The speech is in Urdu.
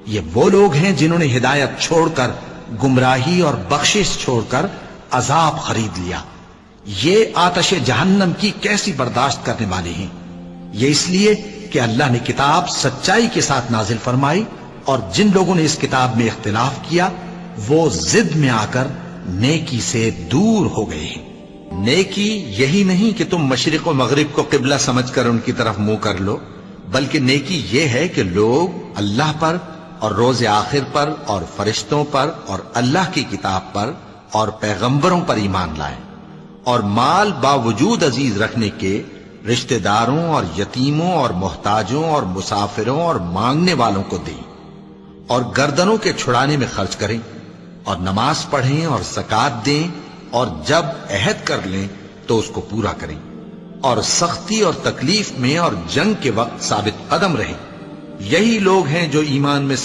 یہ وہ لوگ ہیں جنہوں نے ہدایت چھوڑ کر گمراہی اور بخشش چھوڑ کر عذاب خرید لیا. یہ آتش جہنم کی کیسی برداشت کرنے والے ہیں. یہ اس لیے کہ اللہ نے کتاب سچائی کے ساتھ نازل فرمائی، اور جن لوگوں نے اس کتاب میں اختلاف کیا وہ ضد میں آ کر نیکی سے دور ہو گئے ہیں. نیکی یہی نہیں کہ تم مشرق و مغرب کو قبلہ سمجھ کر ان کی طرف منہ کر لو، بلکہ نیکی یہ ہے کہ لوگ اللہ پر اور روز آخر پر اور فرشتوں پر اور اللہ کی کتاب پر اور پیغمبروں پر ایمان لائیں، اور مال باوجود عزیز رکھنے کے رشتہ داروں اور یتیموں اور محتاجوں اور مسافروں اور مانگنے والوں کو دیں، اور گردنوں کے چھڑانے میں خرچ کریں، اور نماز پڑھیں اور زکوٰۃ دیں، اور جب عہد کر لیں تو اس کو پورا کریں، اور سختی اور تکلیف میں اور جنگ کے وقت ثابت قدم رہیں. یہی لوگ ہیں جو ایمان میں